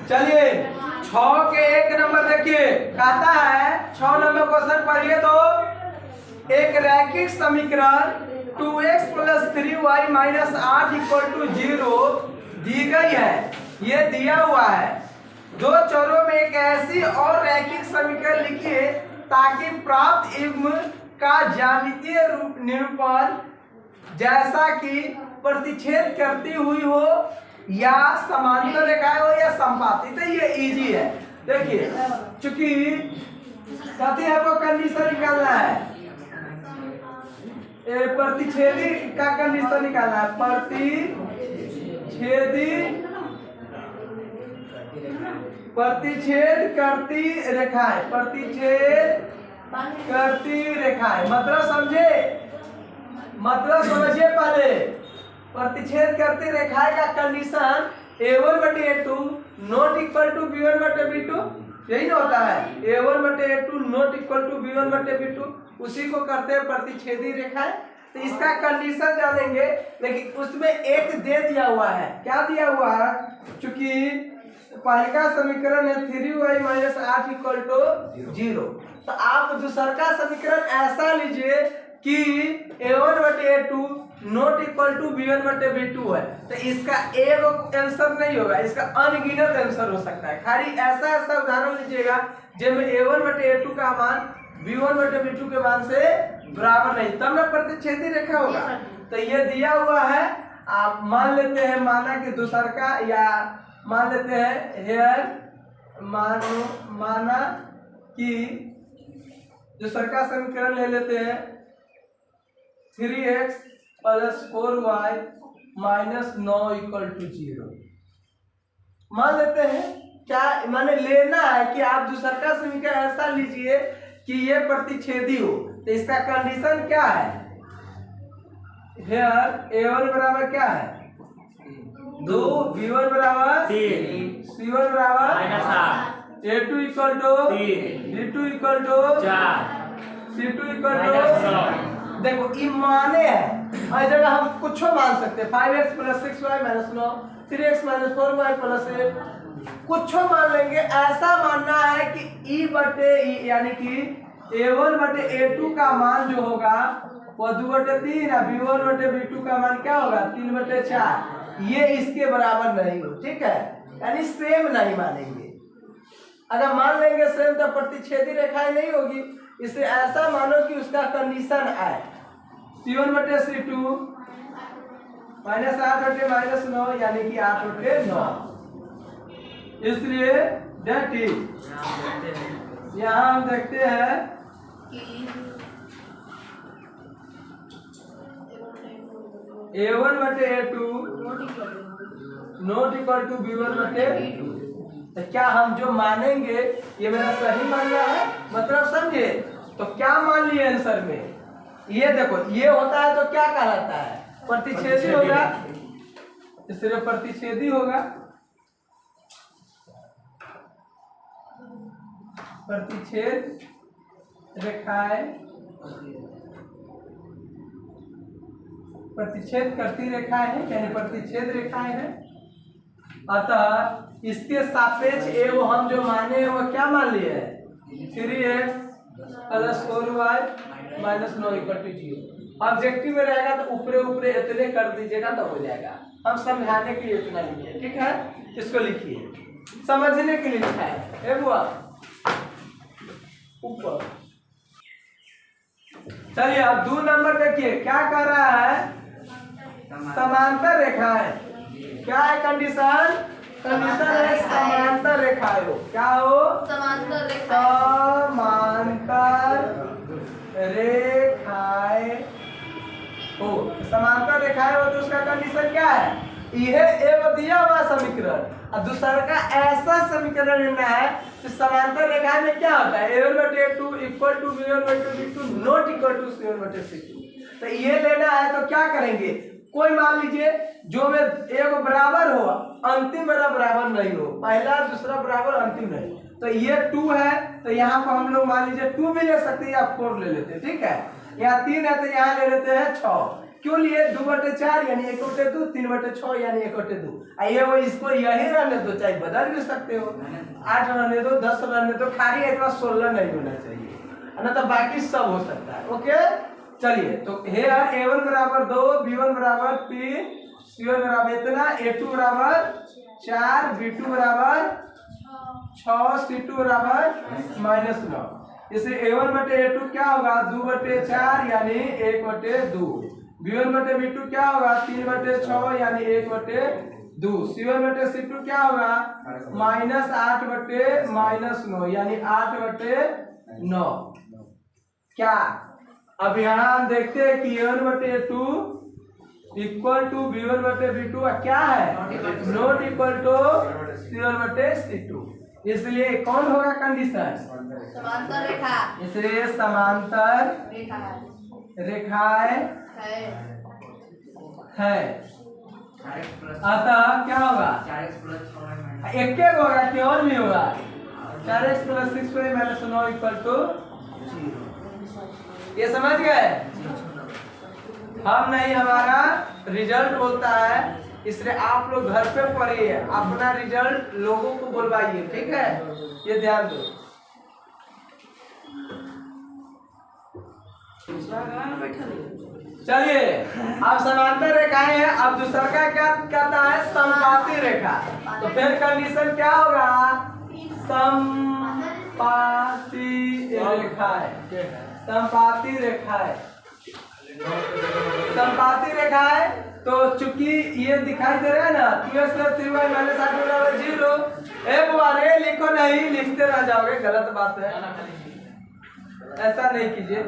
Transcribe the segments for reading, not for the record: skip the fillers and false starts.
चलिए 6 के 1 नंबर देखिए, कहता है 6 नंबर क्वेश्चन पढ़िए तो एक रैखिक समीकरण 2x + 3y - 8 = 0 दी गई है। ये दिया हुआ है। दो चरों में एक ऐसी और रैखिक समीकरण लिखिए ताकि प्राप्त युग्म का ज्यामितीय निरूपण जैसा कि प्रतिच्छेद करती हुई हो या समांतर रेखाएं हो या संपाती। तो ये इजी है। देखिए चूंकि कथी है वो कंडीशन निकालना है, प्रतिच्छेदी का कंडीशन निकालना है। प्रतिच्छेद करती रेखाएं, प्रतिच्छेद करती रेखाएं मतलब समझे, मतलब समझिए पहले। प्रतिच्छेद करती रेखाएं का कंडीशन a1/a2 ≠ b1/b2, यही ना होता है। a1/a2 ≠ b1/b2, उसी को करते हैं प्रतिच्छेदी रेखाएं। तो इसका कंडीशन जानेंगे, लेकिन उसमें एक दे दिया हुआ है। क्या दिया हुआ है? चूंकि पहला समीकरण है 3y - 8 = 0, तो आप दूसरा का समीकरण ऐसा लीजिए कि a1/a2 ≠ b1/b2 है। तो इसका एक आंसर नहीं होगा, इसका अनगिनत आंसर हो सकता है। खाली ऐसा ऐसा उदाहरण लीजिएगा जिसमें a1/a2 का मान b1/b2 के मान से बराबर नहीं, तब ना प्रतिच्छेदी रेखा होगा। तो ये दिया हुआ है। आप मान लेते हैं, माना कि दूसरा का, या मान लेते हैं हेयर, माना कि दूसरा का समीकरण ले लेते हैं 3x + 4y - 9 = 0। मान लेते हैं, क्या माने लेना है कि आप दूसरा का समीकरण ऐसा लीजिए कि ये प्रतिच्छेदी हो। तो इसका कंडीशन क्या है? हेयर a1 बराबर क्या है 2, b1 बराबर 3, c1 बराबर -8, a2 = 3, b2 = 4, c2 = 9। देखो ये माने है, और जगह हम कुछ मान सकते हैं। 5x + 6y - 9, 3x - 4y + 8, कुछ मान लेंगे। ऐसा मानना है कि e/e यानी कि a1/a2 का मान जो होगा वो 2/3 है, b1/b2 का मान क्या होगा 3/4। ये इसके बराबर नहीं हो, ठीक है, यानी सेम नहीं मानेंगे। अगर मान लेंगे सेम तो प्रतिच्छेदी रेखाएं नहीं होगी। इसे ऐसा मानो कि उसका कंडीशन है c1/c2 -8/- 9 यानी कि 8/9। इसलिए डेट इज, यहाँ हम देखते हैं a1/a2 ≠ b1/b2। तो क्या हम जो मानेंगे ये मेरा सही मानना है, मतलब समझे? तो क्या मान लिए आंसर में? ये देखो ये होता है तो क्या कहलाता है? प्रतिच्छेदी होगा, इसलिए प्रतिच्छेदी होगा। प्रतिच्छेद रेखाएं प्रतिच्छेद करती रेखाएं हैं, यानी प्रतिच्छेद रेखाएं हैं। अतः इसके सापेक्ष एवं हम जो माने हैं वो क्या मान लिए हैं 3x + 4y - 9 = 0। ऑब्जेक्टिव में रहेगा तो ऊपरे ऊपरे इतने कर दीजिएगा तो हो जाएगा। हम समझाने के लिए इतना लिखिए, ठीक है, इसको लिखिए, समझने के लिए लिखा है बुआ ऊपर। चलिए अब 2 नंबर देखिए, क्या कर रहा है? समांतर रेखाएं। क्या है कंडीशन? कंडीशन है समांतर रेखाएं हो। क्या हो? समांतर रेखाएं। समांतर रेखाएं हो, समांतर रेखाएं हो तो उसका कंडीशन क्या है? यह एक दिया हुआ समीकरण, और दूसरा का ऐसा समीकरण लेना है कि समांतर रेखाएं में क्या होता है a1/a2 = b1/b2 ≠ c1/c2। तो ये लेना है तो क्या करेंगे? कोई मान लीजिए जो में एक बराबर हो, अंतिम वाला बराबर नहीं हो, पहला दूसरा बराबर अंतिम नहीं। तो ये 2 है तो यहाँ पर हम लोग मान लीजिए 2 भी ले सकते हैं या 4 ले लेते हैं, ठीक है। यहाँ 3 है तो यहाँ ले लेते हैं 6। क्यों लिए 2/4 यानी 1/2, 3/6 यानी 1/2। ये वो इसको यही रहने दो, चाहे बदल भी सकते हो, 8 रहने दो, 10 रहने दो, खाली एक बार 16 नहीं होना चाहिए, है ना, तो बाकी सब हो सकता है। ओके चलिए, तो हेयर A1 बराबर 2, B1 बराबर 3, C1 बराबर इतना, A2 बराबर 4, B2 बराबर 6, C2 बराबर -9। इसे A1/A2 क्या होगा 2/4 यानी 1/2, B1/B2 क्या होगा 3/6 यानी 1/2, C1/C2 क्या होगा -8/-9 यानी 8/9। क्या अब यहाँ हम देखते हैं कि A1/A2 इक्वल टू B1/B2 क्या है, नॉट इक्वल टू C1/C2, इसलिए कौन होगा कंडीशन, समांतर रेखा, इसलिए समांतर रेखाएं है। अतः क्या होगा 1 के होगा कि और भी होगा 4x + 6y - 9 = 0। ये समझ गए, हम नहीं, हमारा रिजल्ट बोलता है, इसलिए आप लोग घर पे पढ़िए, अपना रिजल्ट लोगों को बुलवाइए, ठीक है, ये ध्यान दो। चलिए अब समांतर रेखाएं हैं, अब दूसरा का क्या कहता है समपाती रेखा, तो फिर कंडीशन क्या होगा समपाती रेखाएं, समपाती रेखाएं, समपाती रेखाएं, तो चूंकि ये दिखाई दे रहा है ना 2x + 3y - 8 = 0, ए लिखो नहीं, लिखते रह जाओगे, गलत बात है, ऐसा नहीं कीजिए।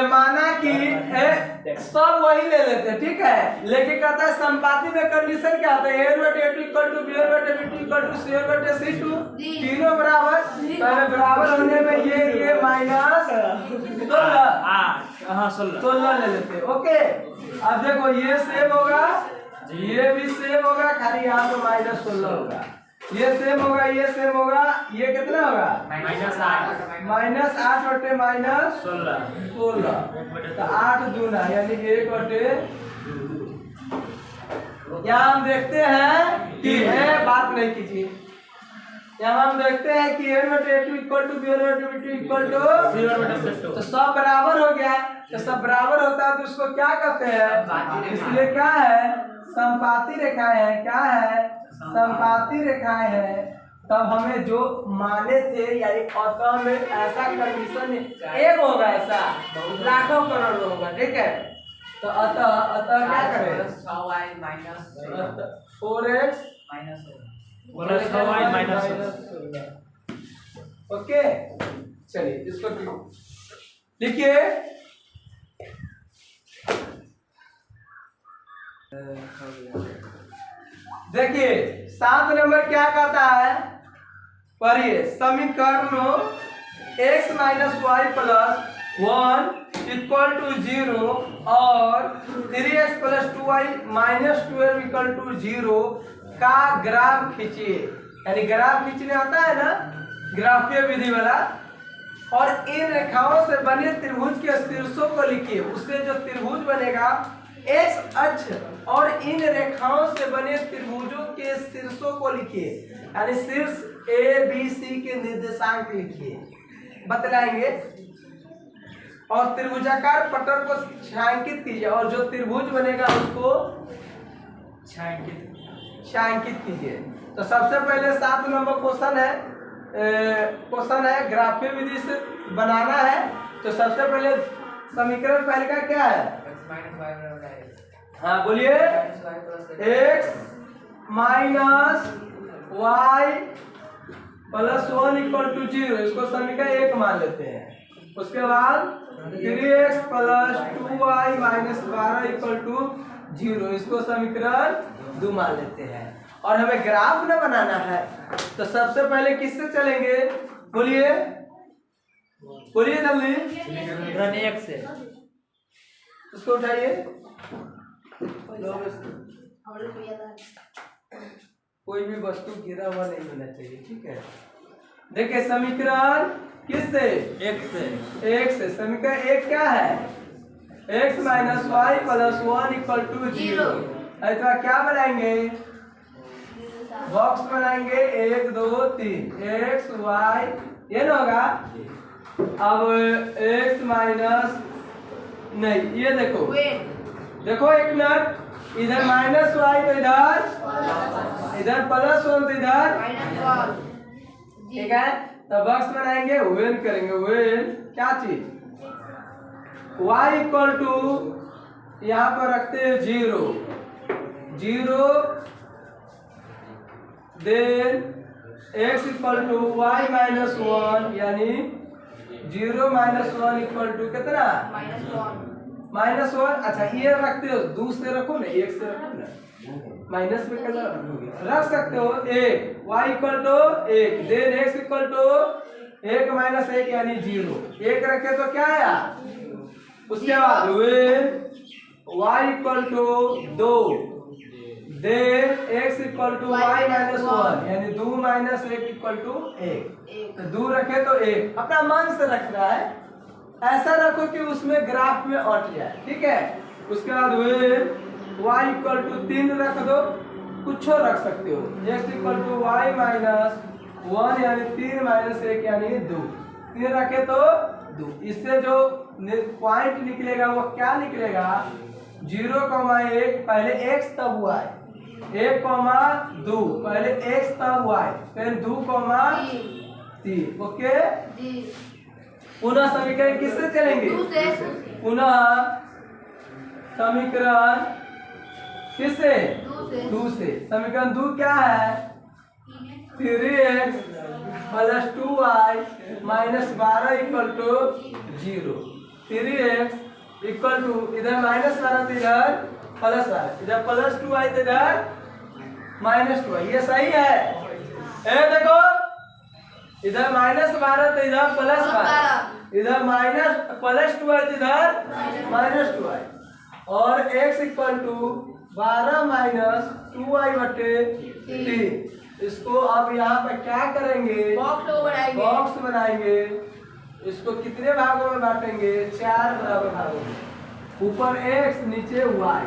माना कि सब वही ले लेते हैं, ठीक है, लेकिन कहता है संपाती में कंडीशन क्या होता है A1/A2 = B1/B2 = C1/C2, तीनों बराबर, पहले बराबर होने में ये -16 ले लेते हैं। ओके अब देखो ये सेम होगा, ये भी सेम होगा, खाली यहाँ तो -16 होगा, ये सेम होगा, ये सेम होगा, ये कितना होगा -8/-16, तो 8 दूना यानी 1/2। यहाँ हम देखते हैं कि है, बात नहीं कीजिए, यहाँ हम देखते हैं कि A1/A2 = B1/B2 = तो सब बराबर हो गया, तो सब बराबर होता है तो उसको क्या कहते हैं, इसलिए क्या है समपाती रेखाएं है, क्या है समपाती रेखाएं है। तब हमें जो माने थे यानी अतः में ऐसा कंडीशन एक होगा, ऐसा लाखों करोड़ होगा, ठीक है, तो अतः क्या करें 4x -16। ओके चलिए इसको लिखिए, देखिए 7 नंबर क्या कहता है, पढ़िए, समीकरण x - y + 1 = 0 और 3x + 2y - 12 = 0 का ग्राफ खींचिए, यानी ग्राफ खींचने आता है ना ग्राफीय विधि वाला, और इन रेखाओं से बने त्रिभुज के शीर्षों को लिखिए, उससे जो त्रिभुज बनेगा x अक्ष और इन रेखाओं से बने त्रिभुजों के शीर्षों को लिखिए, यानी शीर्ष A B C के निर्देशांक लिखिए, बतलाएंगे, और त्रिभुजाकार पटल को छायांकित कीजिए, और जो त्रिभुज बनेगा उसको छायांकित कीजिए। तो सबसे पहले 7 नंबर क्वेश्चन है ग्राफीय विधि से बनाना है, तो सबसे पहले समीकरण पहले का क्या है, हाँ बोलिए, x - y + 1 = 0, इसको समीकरण 1 मान लेते हैं। उसके बाद 3x + 2y - 12 = 0, इसको समीकरण 2 मान लेते हैं। और हमें ग्राफ ना बनाना है, तो सबसे पहले किससे चलेंगे, बोलिए बोलिए जल्दी, x से, उसको उठाइए, कोई भी वस्तु गिरा हुआ नहीं होना चाहिए, ठीक है। देखिए समीकरण किससे, x से, समीकरण 1 क्या है x minus y plus 1 equal to 0। तो क्या बनाएंगे, बॉक्स बनाएंगे 1 2 3 x y, ये ना होगा। अब x माइनस नहीं, ये देखो देखो एक मिनट, इधर माइनस वाई तो इधर प्लस 1 तो इधर, ठीक है। तो बॉक्स बनाएंगे, वेन करेंगे, वेन क्या चीज, y इक्वल टू यहाँ पर रखते हैं 0 0, then x equal to y minus 1, यानी 0 माइनस 1 इक्वल टू कितना, -1। अच्छा ये रखते हो, दूसरे रखो ना, एक से रखो ना, माइनस में कैसे रख सकते हो, 1 y equal to 1, then x equal to 1 minus 1 यानी 0, 1 रखे तो क्या आया। उसके बाद y equal to 2, then x equal to y minus 1 यानी 2 माइनस 1 इक्वल टू 1। तो 2 रखे तो 1, अपना मन से रखना है, ऐसा रखो कि उसमें ग्राफ में अट जाए, ठीक है। उसके बाद y इक्वल टू 3 रख दो, कुछ रख सकते हो, x equal to y minus 1 यानी 3 माइनस 1 यानी 2, 3 रखे तो 2। इससे जो पॉइंट निकलेगा वो क्या निकलेगा, 0,1 पहले x तब y, 1,2 पहले x तब y, फिर 2,3। ओके, पुनः समीकरण किससे चलेंगे, पुनः समीकरण किससे, 2 से। समीकरण 2 क्या है, 3x plus 2y minus 12 equal to 0। 3x equal to, इधर माइनस 12 तो इधर प्लस 12, इधर प्लस 2y तो इधर माइनस 2y, ये सही है। देखो इधर माइनस 12 तो इधर प्लस 12, इधर माइनस प्लस 2y तो इधर माइनस 2y, और x equal to 12 minus 2y बटे 3। इसको अब यहाँ पे क्या करेंगे, बॉक्स बनाएंगे, इसको कितने भागों में बांटेंगे, 4 बराबर भागों में, ऊपर x नीचे y।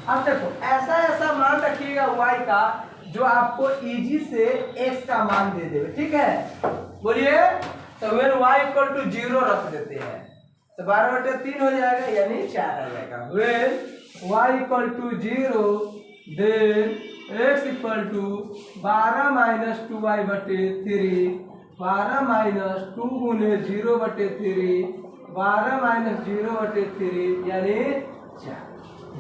अब देखो ऐसा ऐसा मान रखिएगा y का जो आपको इजी से x का मान दे देवे, ठीक है। बोलिए, तो वेन y इक्वल टू 0 रख देते हैं, तो 12 बटे 3 हो जाएगा यानी 4 आ जाएगा। When y equal to 0, then x equal to 12 minus 2y बटे 3, 12 माइनस 2 गुने 0 बटे 3, 12 माइनस 0 बटे 3 यानी 4।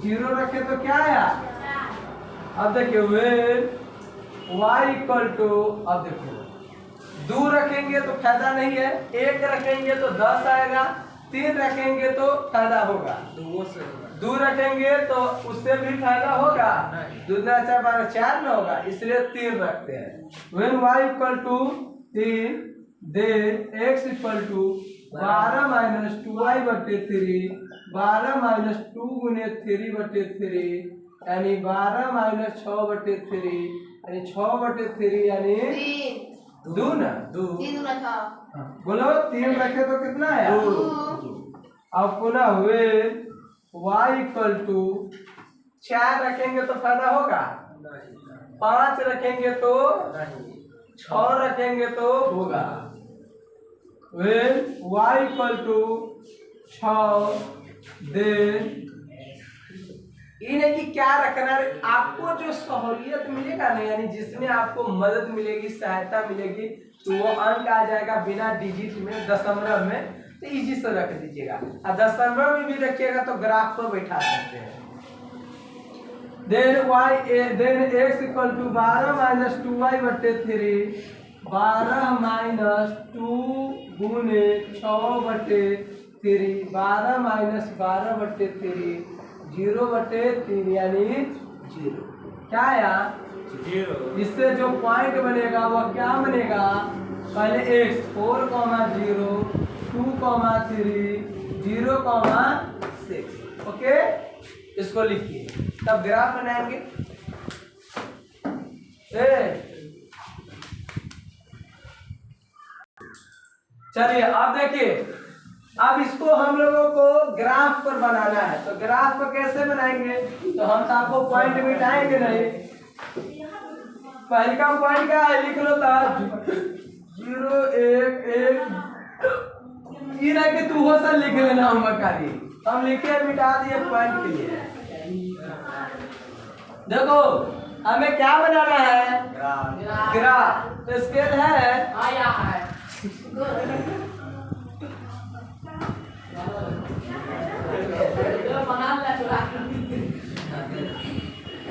0 रखे तो क्या आया, अब देखिए वेन y इक्वल टू, अब देखो 2 रखेंगे तो फायदा नहीं है, 1 रखेंगे तो 10 आएगा, 3 रखेंगे तो फायदा होगा, 2 रखेंगे तो उससे भी फायदा होगा, 2 4 12 4 ना होगा, इसलिए 3 रखते हैं। When y equal to 3, then x equal to 12 minus 2y बटे 3, 12 माइनस 2 गुने 3 बटे 3 यानी 12 माइनस 6 बटे 3 यानी 6 बटे 3 यानी 2 ना, 2 बोलो 3 रखे तो कितना है, 2। अब पुनः हुए y इक्वल टू 4 रखेंगे तो फायदा होगा, 5 रखेंगे तो 6 रखेंगे तो होगा। When y equal to 6, then इन्हें कि क्या रखना है, आपको जो सहूलियत मिलेगा ना, यानी जिसमें आपको मदद मिलेगी, सहायता मिलेगी, तो वो अंक आ जाएगा बिना डिजिट में, दशमलव में, तो इजी से रख दीजिएगा। और दशमलव में भी रखिएगा तो ग्राफ पर बैठा सकते हैं। Then x equal to 12 minus 2y बटे 3, 12 माइनस 2 गुने 6 बटे 3, 12 माइनस 12 बटे 3, 0 बटे 3 यानी 0। क्या आया, 0। इससे जो पॉइंट बनेगा वह क्या बनेगा, पहले x 4, 0, 2, 3, 0, 6। ओके, इसको लिखिए, तब ग्राफ बनाएंगे। चलिए अब देखिए, अब इसको हम लोगों को ग्राफ पर बनाना है, तो ग्राफ को कैसे बनाएंगे? तो हम तो आपको पॉइंट मिटाएंगे नहीं। पहले का पॉइंट क्या है, लिख लो था 0 1 1। ये ना कि तू हो सर लिख लेना होगा खाली, हम लिखे मिटा दिए पॉइंट के लिए। देखो हमें क्या बनाना है, ग्राफ। स्केल है आया है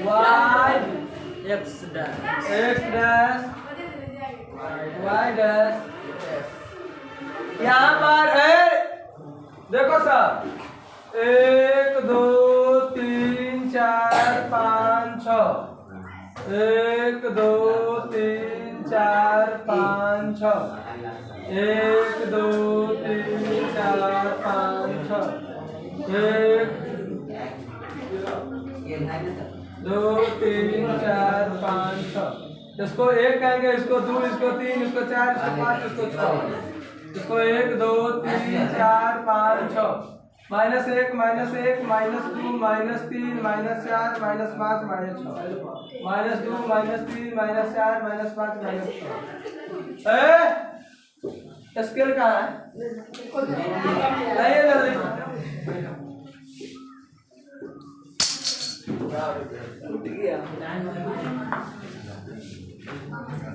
y X dash. x dash y dash. यहाँ पर देखो सर 1 2 3 4 5 6। 1 2 3 4 5 6। 1 2 3 4 5 6। 1 2 3 4 5 6। इसको 1 कहेंगे, इसको 2, इसको 3, इसको 4, इसको 5, इसको 6। इसको 1 2 3 4 5 6। -1 -1 -2 -3 -4 -5 -6। -2 -3 -4 -5 -6। स्केल कहाँ है? आइए जल्दी।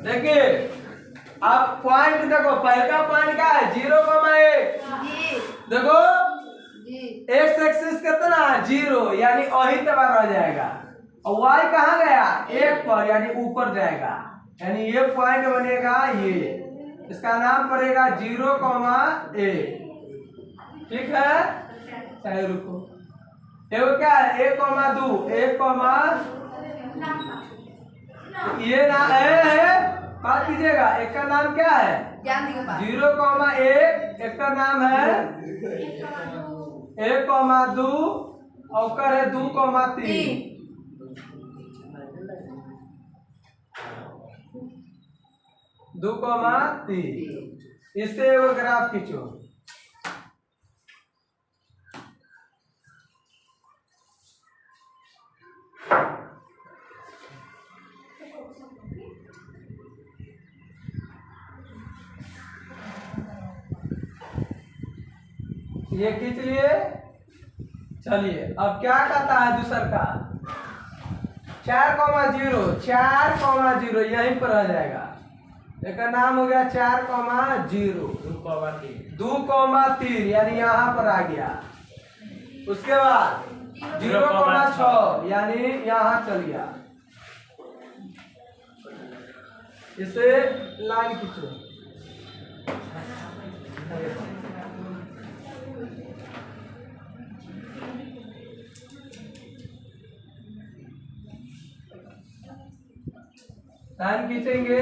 देखिए अब पॉइंट देखो, पहला पॉइंट क्या है 0,1। देखो एक्स एक्सिस कितना 0 यानी वही तबार रह जाएगा, और वाई कहाँ गया 1 पर यानी ऊपर जाएगा, यानी ये पॉइंट बनेगा ये, इसका नाम पड़ेगा 0,1। ठीक है, चाहे रुको। एगो क्या है 1,2 1, ये ना है बात कीजिएगा। एक का नाम क्या है 0,1, एक का नाम है 1,2 और कर है 2,3। दो कॉमा 3। इससे वो ग्राफ खींचो। ये खींच लिए। चलिए अब क्या कहता है दूसर का 4,0 4,0 यहीं पर आ जाएगा। एक नाम हो गया 4,0 2,3 यानी यहाँ पर आ गया। उसके बाद 0,6 यानी यहाँ चल गया। इसे लाइन खींचो। लाइन खींचेंगे।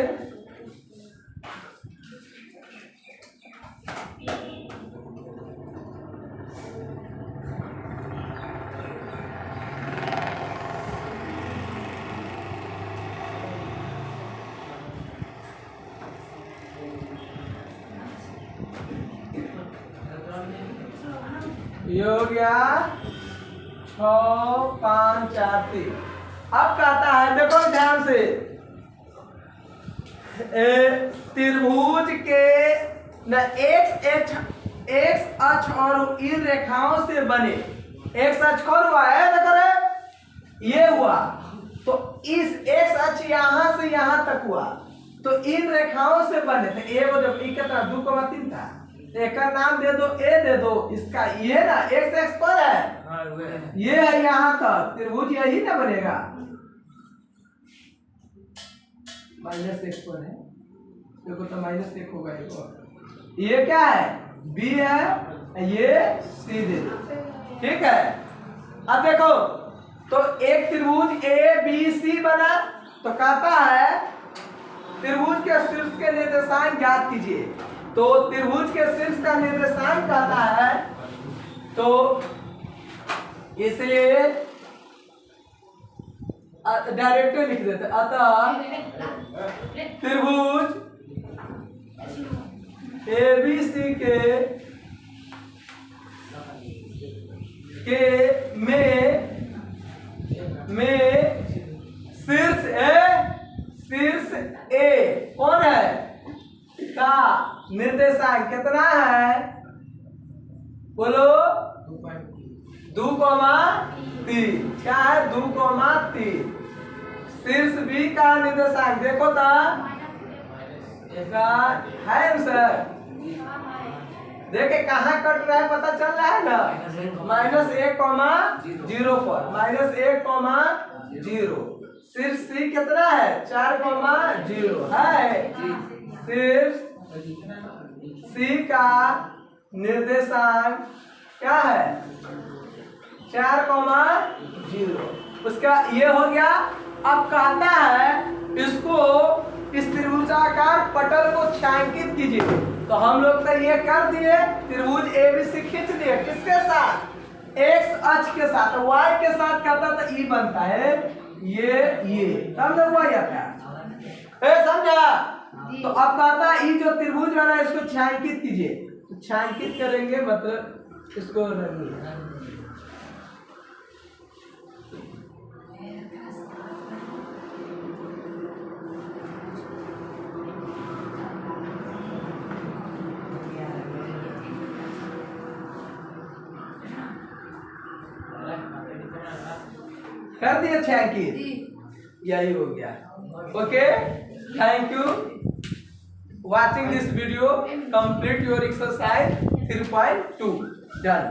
ये हो गया 6 5 4 3। अब कहता है देखो ध्यान से, त्रिभुज के न एक्स अक्ष और इन रेखाओं से बने, एक्स अक्ष कौन हुआ है देखो ये हुआ, तो इस एक्स अक्ष यहां से यहां तक हुआ, तो इन रेखाओं से बने थे। ए वो जब कितना 2,3 था, एक का नाम दे दो ए दे दो, इसका ये ना एक्स एक्स कौन है ये है यहाँ तक, त्रिभुज यही ना बनेगा। -1 कौन है देखो, तो -1 होगा एक और। ये क्या है बी है, ये सी दे दो। ठीक है, अब देखो तो एक त्रिभुज ए बी सी बना, तो कहता है त्रिभुज के शीर्ष के निर्देशांक ज्ञात कीजिए। तो त्रिभुज के शीर्ष का निर्देशांक कहता है, तो इसलिए डायरेक्ट लिख देते। अतः त्रिभुज एबीसी के ए कौन है का निर्देशांक कितना है बोलो 2,3 क्या है 2,3 शीर्ष बी का निर्देशांक देखो ता है आंसर देखे कहाँ कट रहा है पता चल रहा है ना -1,0 पर -1,0 शीर्ष सी कितना है 4,0 है शीर्ष सी का निर्देशांक क्या है 4,0 उसका ये हो गया। अब कहता है इसको इस त्रिभुजाकार पटल को छायांकित कीजिए तो हम लोग तो ये कर दिए त्रिभुज एबीसी खींच दिए किसके साथ एक्स अक्ष के साथ वाई के साथ करता तो ई बनता है ये तब ना हुआ जाता है समझा। तो अब कहता है ये जो त्रिभुज बना इसको छायांकित कीजिए तो छायांकित करेंगे मतलब इसको कर दिया छायांकित यही हो गया। Okay thank you watching this video complete your exercise 3.2 done।